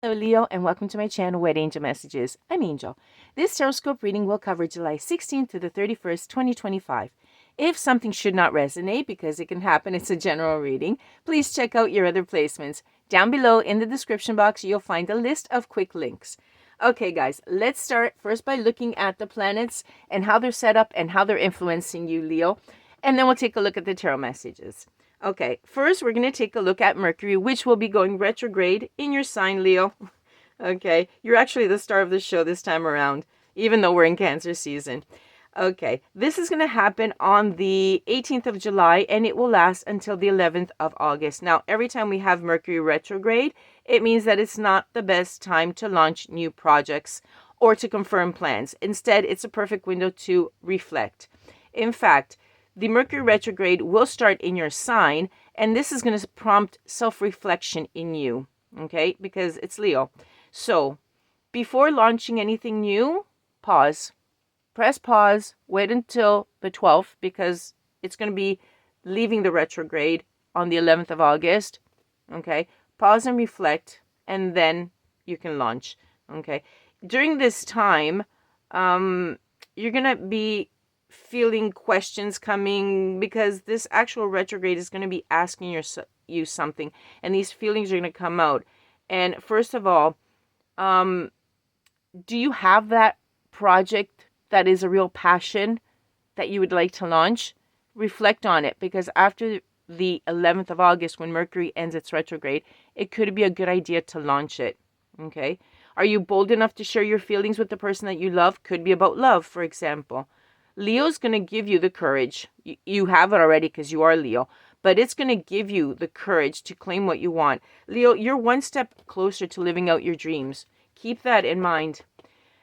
Hello Leo, and welcome to my channel, White Angel Messages. I'm Angel. This Tarotscope reading will cover July 16th to the 31st, 2025. If something should not resonate, because it can happen, it's a general reading, please check out your other placements. Down below in the description box, you'll find a list of quick links. Okay guys, let's start first by looking at the planets and how they're set up and how they're influencing you, Leo. And then we'll take a look at the tarot messages. Okay, first we're going to take a look at Mercury, which will be going retrograde in your sign, Leo. Okay, you're actually the star of the show this time around, even though we're in Cancer season. Okay, this is going to happen on the 18th of July, and it will last until the 11th of August. Now, every time we have Mercury retrograde, it means that it's not the best time to launch new projects or to confirm plans. Instead, it's a perfect window to reflect. In fact, the Mercury retrograde will start in your sign, and this is going to prompt self-reflection in you, okay, because it's Leo. So, before launching anything new, pause. Press pause, wait until the 12th, because it's going to be leaving the retrograde on the 11th of August, okay? Pause and reflect, and then you can launch, okay? During this time, you're going to be feeling questions coming because this actual retrograde is going to be asking you something, and these feelings are going to come out. And first of all, do you have that project that is a real passion that you would like to launch? Reflect on it, because after the 11th of August, when Mercury ends its retrograde, it could be a good idea to launch it, okay? Are you bold enough to share your feelings with the person that you love? Could be about love, for example. Leo's going to give you the courage. You have it already because you are Leo, but it's going to give you the courage to claim what you want. Leo, you're one step closer to living out your dreams. Keep that in mind.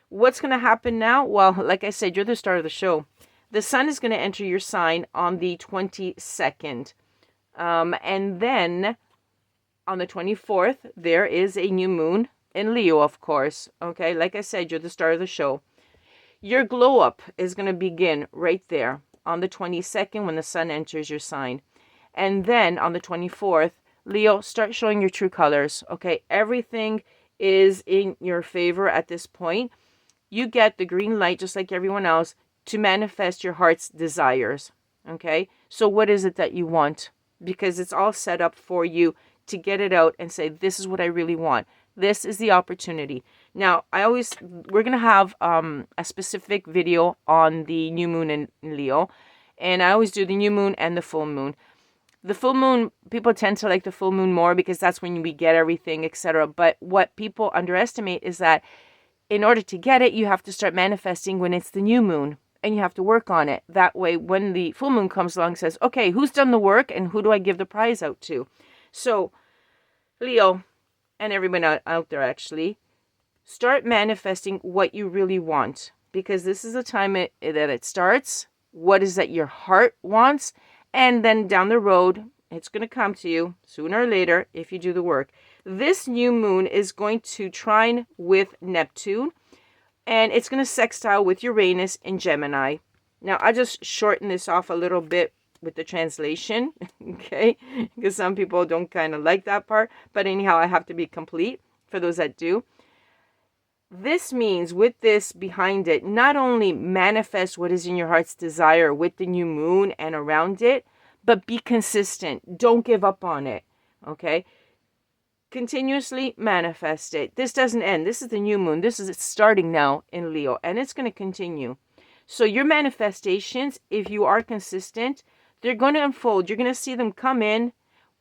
What's going to happen now? Well, like I said, you're the star of the show. The sun is going to enter your sign on the 22nd. And then on the 24th, there is a new moon in Leo, of course. Okay, like I said, you're the star of the show. Your glow up is going to begin right there on the 22nd when the sun enters your sign. And then on the 24th, Leo, start showing your true colors. Okay, everything is in your favor at this point. You get the green light, just like everyone else, to manifest your heart's desires. Okay, so what is it that you want? Because it's all set up for you to get it out and say, this is what I really want. This is the opportunity. Now, we're going to have a specific video on the new moon in Leo. And I always do the new moon and the full moon. The full moon, people tend to like the full moon more because that's when we get everything, etc. But what people underestimate is that in order to get it, you have to start manifesting when it's the new moon. And you have to work on it. That way, when the full moon comes along, says, okay, who's done the work and who do I give the prize out to? So, Leo, and everyone out there actually, start manifesting what you really want, because this is the time that it starts. What is that your heart wants? And then down the road, it's going to come to you sooner or later if you do the work. This new moon is going to trine with Neptune, and it's going to sextile with Uranus in Gemini. Now, I'll just shorten this off a little bit with the translation, okay? Because some people don't kind of like that part. But anyhow, I have to be complete for those that do. This means, with this behind it, not only manifest what is in your heart's desire with the new moon and around it, but be consistent. Don't give up on it, okay? Continuously manifest it. This doesn't end. This is the new moon. It's starting now in Leo, and it's going to continue. So your manifestations, if you are consistent, they're going to unfold. You're going to see them come in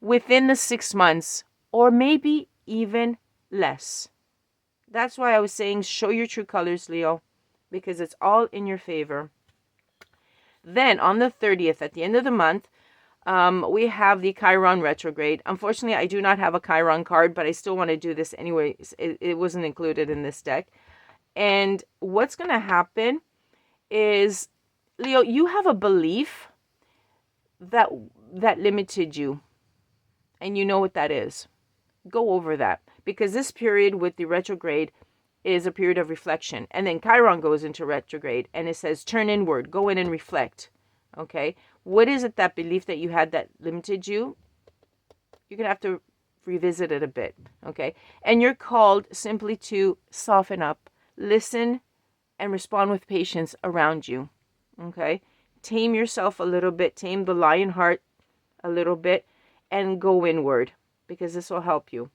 within the 6 months, or maybe even less. That's why I was saying show your true colors, Leo, because it's all in your favor. Then on the 30th, at the end of the month, we have the Chiron retrograde. Unfortunately, I do not have a Chiron card, but I still want to do this anyways. It wasn't included in this deck. And what's going to happen is, Leo, you have a belief that limited you, and you know what that is. Go over that, because this period with the retrograde is a period of reflection, and then Chiron goes into retrograde, and it says turn inward, go in and reflect. Okay, what is it, that belief that you had that limited you? You're gonna have to revisit it a bit, okay? And you're called simply to soften up, listen, and respond with patience around you, okay? Tame yourself a little bit, tame the lion heart a little bit, and go inward, because this will help you.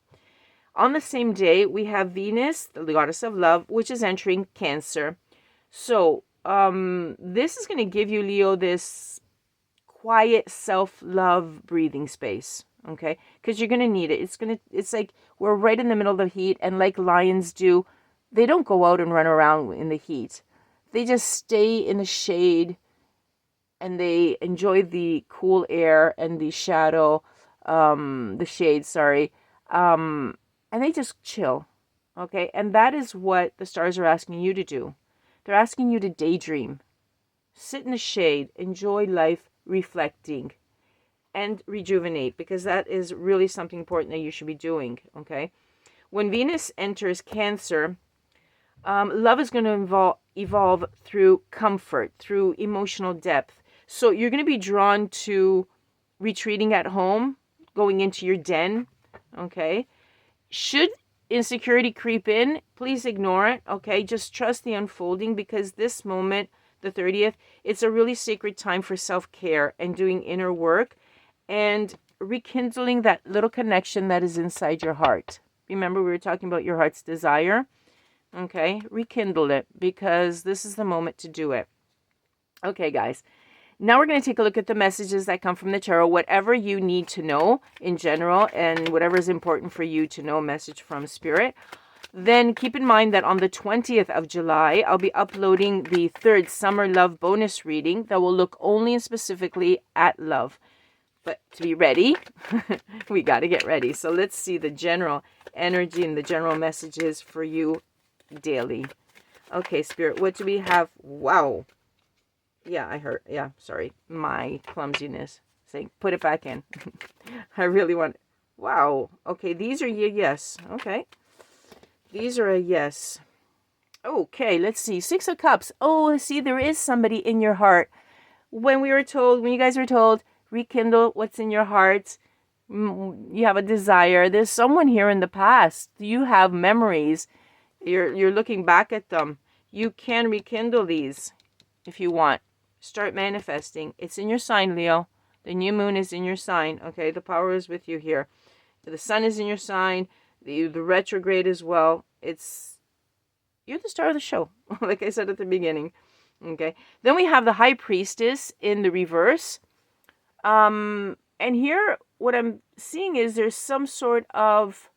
On the same day, we have Venus, the goddess of love, which is entering Cancer. So, this is going to give you, Leo, this quiet self-love breathing space, okay? Because you're going to need it. It's like we're right in the middle of the heat, and like lions do, they don't go out and run around in the heat. They just stay in the shade, and they enjoy the cool air and the shadow, the shade, sorry, and they just chill, okay? And that is what the stars are asking you to do. They're asking you to daydream, sit in the shade, enjoy life, reflecting, and rejuvenate, because that is really something important that you should be doing, okay? When Venus enters Cancer, love is going to evolve through comfort, through emotional depth. So you're going to be drawn to retreating at home, going into your den, okay? Should insecurity creep in, please ignore it, okay? Just trust the unfolding, because this moment, the 30th, it's a really sacred time for self-care and doing inner work and rekindling that little connection that is inside your heart. Remember, we were talking about your heart's desire, okay? Rekindle it, because this is the moment to do it. Okay, guys. Now we're going to take a look at the messages that come from the tarot, whatever you need to know in general, and whatever is important for you to know, a message from Spirit. Then keep in mind that on the 20th of July, I'll be uploading the 3rd Summer Love bonus reading that will look only and specifically at love. But to be ready, we got to get ready. So let's see the general energy and the general messages for you daily. Okay, Spirit, what do we have? Wow. Yeah, I heard. Yeah, sorry. My clumsiness. Saying, put it back in. I really want. Wow. Okay, these are yes. Okay. These are a yes. Okay, let's see. 6 of Cups. Oh, see, there is somebody in your heart. When you guys were told, rekindle what's in your heart. You have a desire. There's someone here in the past. You have memories. You're looking back at them. You can rekindle these if you want. Start manifesting. It's in your sign, Leo. The new moon is in your sign. Okay, the power is with you here. The sun is in your sign. The retrograde as well. You're the star of the show, like I said at the beginning. Okay. Then we have the High Priestess in the reverse. And here, what I'm seeing is there's some sort of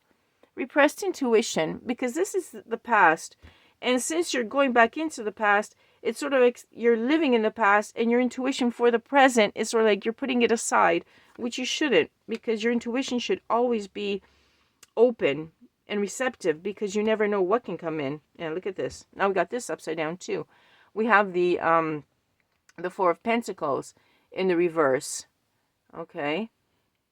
repressed intuition, because this is the past. And since you're going back into the past, it's sort of like you're living in the past, and your intuition for the present is sort of like you're putting it aside, which you shouldn't, because your intuition should always be open and receptive, because you never know what can come in. Yeah, look at this. Now we got this upside down too. We have the 4 of Pentacles in the reverse. Okay.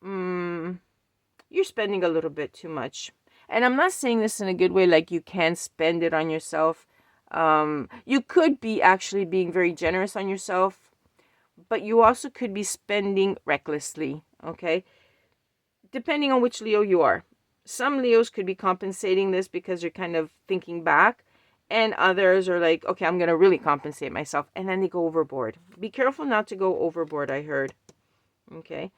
You're spending a little bit too much. And I'm not saying this in a good way, like you can spend it on yourself. You could be actually being very generous on yourself, but you also could be spending recklessly, okay? Depending on which Leo you are. Some Leos could be compensating this because you're kind of thinking back, and others are like, okay, I'm going to really compensate myself, and then they go overboard. Be careful not to go overboard, I heard. Okay.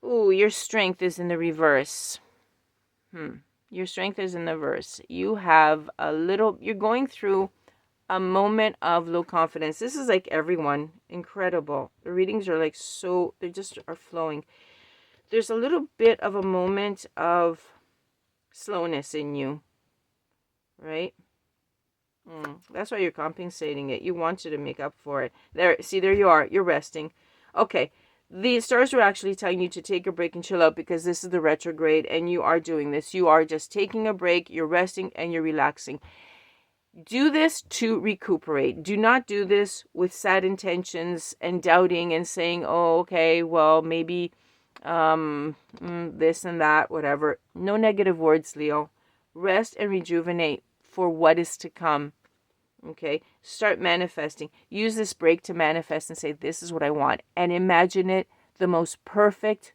Ooh, your strength is in the reverse. Your strength is in the reverse. You have you're going through a moment of low confidence. This is like everyone. Incredible. The readings are like they just are flowing. There's a little bit of a moment of slowness in you, right? That's why you're compensating it. You wanted to make up for it. There you are. You're resting. Okay. The stars are actually telling you to take a break and chill out, because this is the retrograde, and you are doing this. You are just taking a break, you're resting, and you're relaxing. Do this to recuperate. Do not do this with sad intentions and doubting and saying, oh, okay, well, maybe this and that, whatever. No negative words, Leo. Rest and rejuvenate for what is to come. Okay, start manifesting. Use this break to manifest and say, this is what I want. And imagine it the most perfect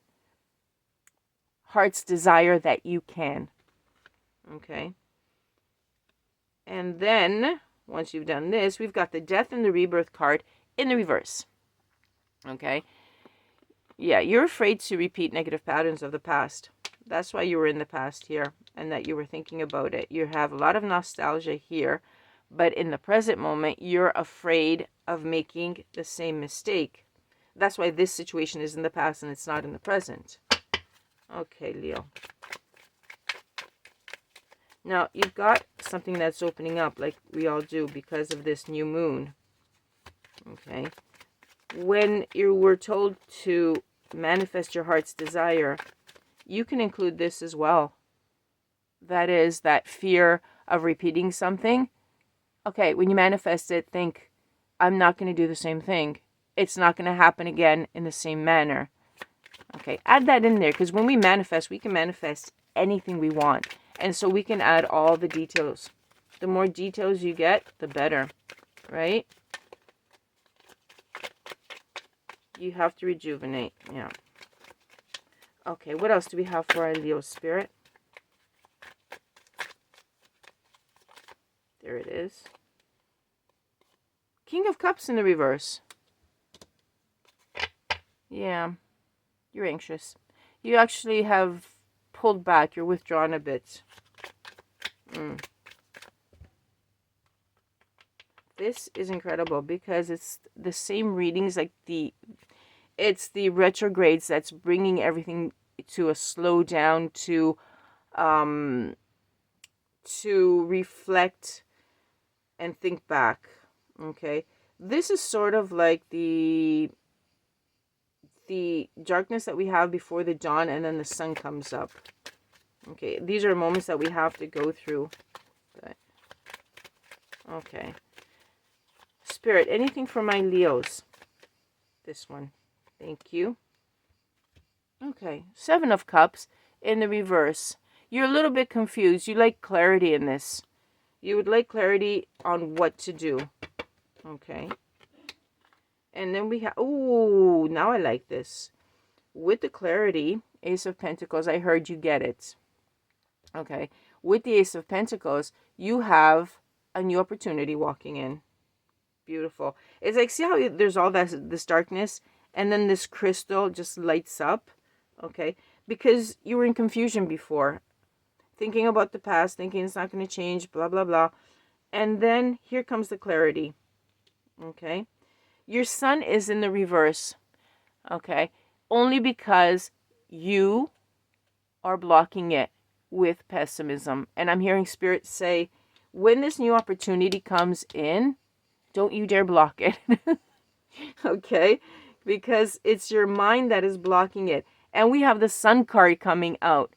heart's desire that you can. Okay. And then, once you've done this, we've got the Death and the Rebirth card in the reverse. Okay. Yeah, you're afraid to repeat negative patterns of the past. That's why you were in the past here and that you were thinking about it. You have a lot of nostalgia here, but in the present moment, you're afraid of making the same mistake. That's why this situation is in the past and it's not in the present. Okay, Leo. Now, you've got something that's opening up like we all do because of this new moon. Okay. When you were told to manifest your heart's desire, you can include this as well. That is that fear of repeating something. Okay, when you manifest it, think, I'm not going to do the same thing. It's not going to happen again in the same manner. Okay, add that in there, because when we can manifest anything we want. And so we can add all the details. The more details you get, the better, right? You have to rejuvenate, yeah. Okay, what else do we have for our Leo spirit? There it is. King of Cups in the reverse. Yeah, you're anxious. You actually have pulled back. You're withdrawn a bit. This is incredible because it's the same readings, like it's the retrogrades that's bringing everything to a slow down, to reflect and think back. Okay, this is sort of like the darkness that we have before the dawn, and then the sun comes up. Okay, these are moments that we have to go through. But, okay. Spirit, anything for my Leos? This one. Thank you. Okay, 7 of Cups in the reverse. You're a little bit confused. You like clarity in this. You would like clarity on what to do. Okay. And then we have, ooh, now I like this. With the clarity, Ace of Pentacles, I heard you get it. Okay. With the Ace of Pentacles, you have a new opportunity walking in. Beautiful. It's like, see how there's all this darkness, and then this crystal just lights up? Okay. Because you were in confusion before. Thinking about the past, thinking it's not going to change, blah, blah, blah. And then here comes the clarity. Okay. Your sun is in the reverse, okay? Only because you are blocking it with pessimism. And I'm hearing Spirit say, when this new opportunity comes in, don't you dare block it, okay? Because it's your mind that is blocking it. And we have the Sun card coming out.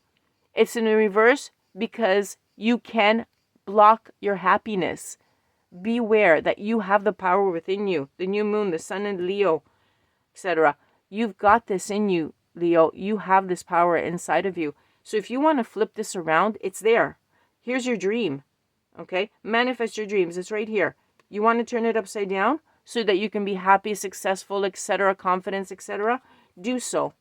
It's in the reverse because you can block your happiness. Beware that you have the power within you. The new moon, the sun in Leo, etc. You've got this in you, Leo. You have this power inside of you. So if you want to flip this around, it's there. Here's your dream. Okay? Manifest your dreams. It's right here. You want to turn it upside down so that you can be happy, successful, etc., confidence, etc. Do so.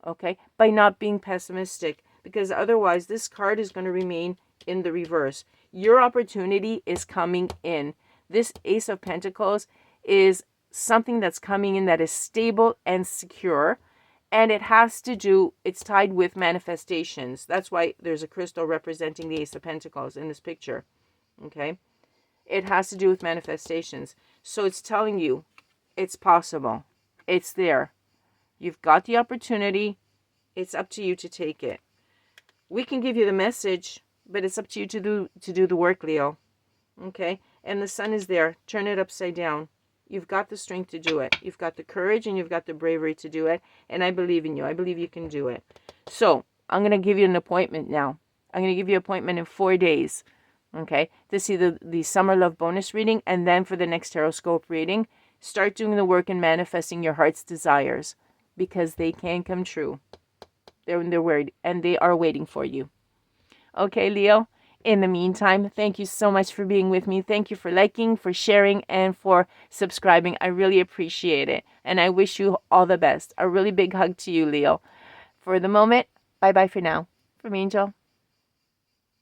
Okay? By not being pessimistic. Because otherwise, this card is going to remain in the reverse. Your opportunity is coming in. This Ace of Pentacles is something that's coming in that is stable and secure. And it has to do, it's tied with manifestations. That's why there's a crystal representing the Ace of Pentacles in this picture. Okay? It has to do with manifestations. So it's telling you it's possible. It's there. You've got the opportunity. It's up to you to take it. We can give you the message, but it's up to you to do the work, Leo. Okay? And the sun is there. Turn it upside down. You've got the strength to do it. You've got the courage and you've got the bravery to do it. And I believe in you. I believe you can do it. So, I'm going to give you an appointment now. I'm going to give you an appointment in 4 days. Okay? To see the Summer Love bonus reading. And then for the next Tarotscope reading, start doing the work and manifesting your heart's desires. Because they can come true. They're worried. And they are waiting for you. Okay, Leo? In the meantime, thank you so much for being with me. Thank you for liking, for sharing, and for subscribing. I really appreciate it. And I wish you all the best. A really big hug to you, Leo. For the moment, Bye-bye for now. From Angel.